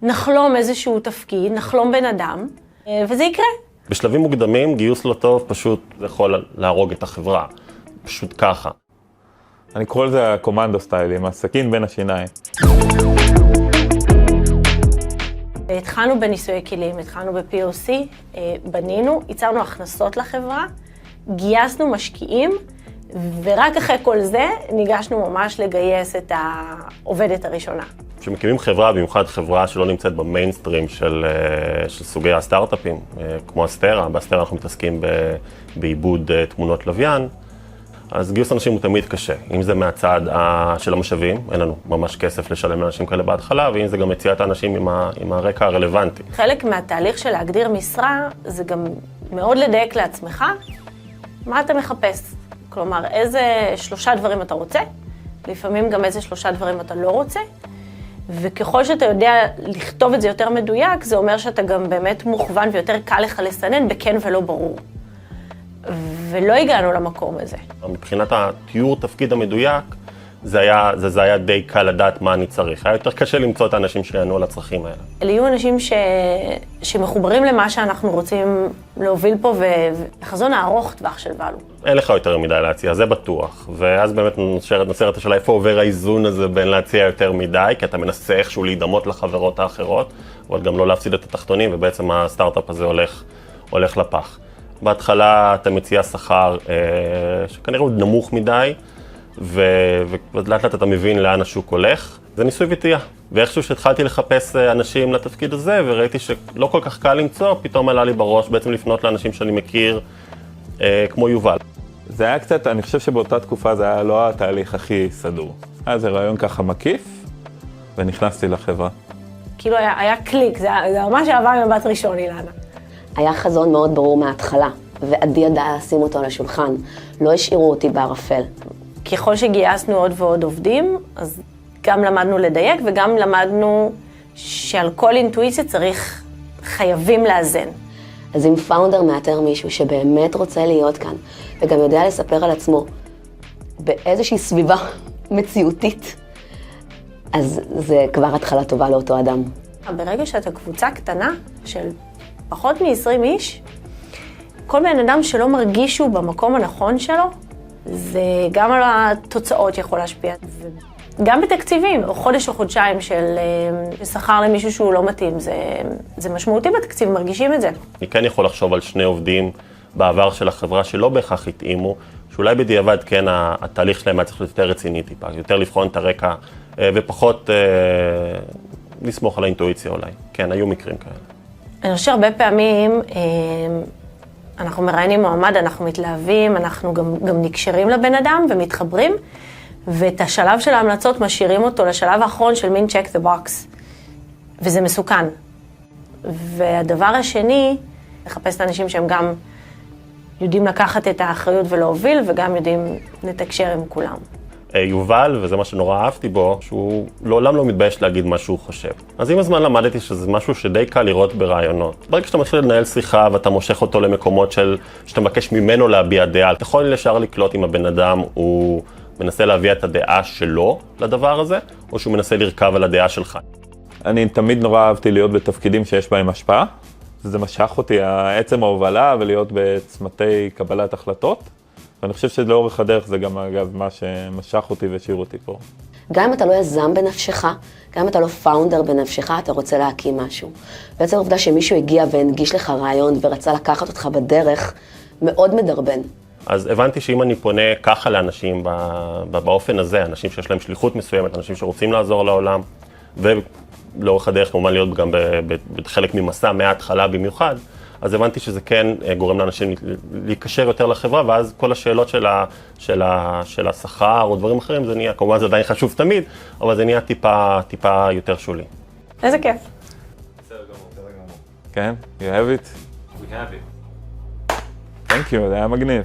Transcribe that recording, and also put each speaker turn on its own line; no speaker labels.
נחלום איזשהו תפקיד, נחלום בן אדם, וזה יקרה.
בשלבים מוקדמים, גיוס לא טוב פשוט יכול להרוג את החברה. פשוט ככה.
אני קורא לזה הקומנדו סטייל, עם הסכין בין השיניים.
התחלנו בניסויי כלים, התחלנו ב-POC, בנינו, ייצרנו הכנסות לחברה, גייסנו משקיעים, ורק אחרי כל זה ניגשנו ממש לגייס את העובדת הראשונה.
כשמקימים חברה, במיוחד חברה שלא נמצאת במיינסטרים של סוגי הסטארט-אפים, כמו אסטרה, באסטרה אנחנו מתעסקים בעיבוד תמונות לוויין, אז גיוס אנשים הוא תמיד קשה. אם זה מהצד של המשאבים, אין לנו ממש כסף לשלם לאנשים כאלה בהתחלה, ואם זה גם מציאת האנשים עם הרקע הרלוונטי.
חלק מהתהליך של להגדיר משרה, זה גם מאוד לדייק לעצמך, מה אתה מחפש? כלומר, איזה 3 דברים אתה רוצה, לפעמים גם איזה 3 דברים אתה לא רוצה, וככל שאתה יודע לכתוב את זה יותר מדויק, זה אומר שאתה גם באמת מוכוון ויותר קל לך לסנן בכן ולא ברור. ולא הגענו למקום הזה.
מבחינת התיאור תפקיד המדויק, זה היה די קל לדעת מה אני צריך. היה יותר קשה למצוא את האנשים שיענו על הצרכים האלה.
אלה יהיו אנשים שמחוברים למה שאנחנו רוצים להוביל פה, וחזון הארוך טווח של ואלו.
אין לך יותר מדי להציע, זה בטוח. ואז באמת נוצרת השאלה איפה עובר האיזון הזה בין להציע יותר מדי, כי אתה מנסה איכשהו להידמות לחברות האחרות, אבל גם לא להפסיד את התחתונים, ובעצם הסטארט-אפ הזה הולך לפח. בהתחלה אתה מציע שכר שכנראה הוא נמוך מדי, ולאט לאט אתה מבין לאן השוק הולך. זה ניסוי וטעייה. ואיכשהו שהתחלתי לחפש אנשים לתפקיד הזה, וראיתי שלא כל כך קל למצוא, פתאום עלה לי בראש בעצם לפנות לאנשים שאני מכיר, כמו יובל.
זה היה קצת, אני חושב שבאותה תקופה זה היה לא התהליך הכי סדור. היה זה רעיון ככה מקיף, ונכנסתי לחברה.
כאילו היה קליק, זה ממש אהבה ממבט ראשון, אילנה.
היה חזון מאוד ברור מההתחלה, ועדי ידע לשים אותו על השולחן. לא השאירו אותי בערפל.
ככל שגייסנו עוד ועוד עובדים, אז גם למדנו לדייק וגם למדנו שעל כל אינטואיציה חייבים לאזן.
אז אם פאונדר מאתר מישהו שבאמת רוצה להיות כאן, וגם יודע לספר על עצמו באיזושהי סביבה מציאותית, אז זה כבר התחלה טובה לאותו אדם.
ברגע שאתה קבוצה קטנה של פחות מ-20 איש, כל בן אדם שלא מרגיש שהוא במקום הנכון שלו, זה גם על התוצאות יכול להשפיע. גם בתקציבים, או חודש או חודשיים של שכר למישהו שהוא לא מתאים, זה משמעותי בתקציב, מרגישים את זה.
אני כן יכול לחשוב על 2 עובדים בעבר של החברה שלא בהכרח התאימו, שאולי בדיעבד כן התהליך שלהם היה צריך להיות יותר רציני טיפה, יותר לבחון את הרקע ופחות לסמוך על האינטואיציה אולי. כן, היו מקרים כאלה.
אני חושב הרבה פעמים אנחנו מראיינים מועמד, אנחנו מתלהבים, אנחנו גם נקשרים לבן אדם ומתחברים, ואת השלב של ההמלצות משאירים אותו לשלב האחרון של מין check the box, וזה מסוכן. והדבר השני, לחפש את האנשים שהם גם יודעים לקחת את האחריות ולהוביל, וגם יודעים לתקשר עם כולם.
יובל, וזה מה שנורא אהבתי בו, שהוא לעולם לא מתבייש להגיד מה שהוא חושב. אז עם הזמן למדתי שזה משהו שדי קל לראות ברעיונות. ברגע שאתה מתחיל לנהל שיחה ואתה מושך אותו למקומות שאתה מבקש ממנו להביע דעה, אתה יכול ישר לקלוט אם הבן אדם הוא מנסה להביע את הדעה שלו לדבר הזה, או שהוא מנסה לרכב על הדעה שלך.
אני תמיד נורא אהבתי להיות בתפקידים שיש בהם השפעה. זה משך אותי, עצם ההובלה ולהיות בצמתי קבלת החלטות. ואני חושב שלאורך הדרך זה גם אגב מה שמשך אותי והשאיר אותי פה.
גם אם אתה לא יזם בנפשך, גם אם אתה לא פאונדר בנפשך, אתה רוצה להקים משהו. בעצם העובדה שמישהו הגיע והנגיש לך רעיון ורצה לקחת אותך בדרך, מאוד מדרבן.
אז הבנתי שאם אני פונה ככה לאנשים באופן הזה, אנשים שיש להם שליחות מסוימת, אנשים שרוצים לעזור לעולם, ולאורך הדרך כמובן להיות גם בחלק ממסע מההתחלה במיוחד, אז הבנתי שזה כן גורם לאנשים להיקשר יותר לחברה, ואז כל השאלות של השכר או דברים אחרים, זה נהיה, כמובן זה עדיין חשוב תמיד, אבל זה נהיה טיפה יותר שולי.
איזה כיף.
בסדר גמור. כן? You have it?
We have it.
Thank you, זה היה מגניב.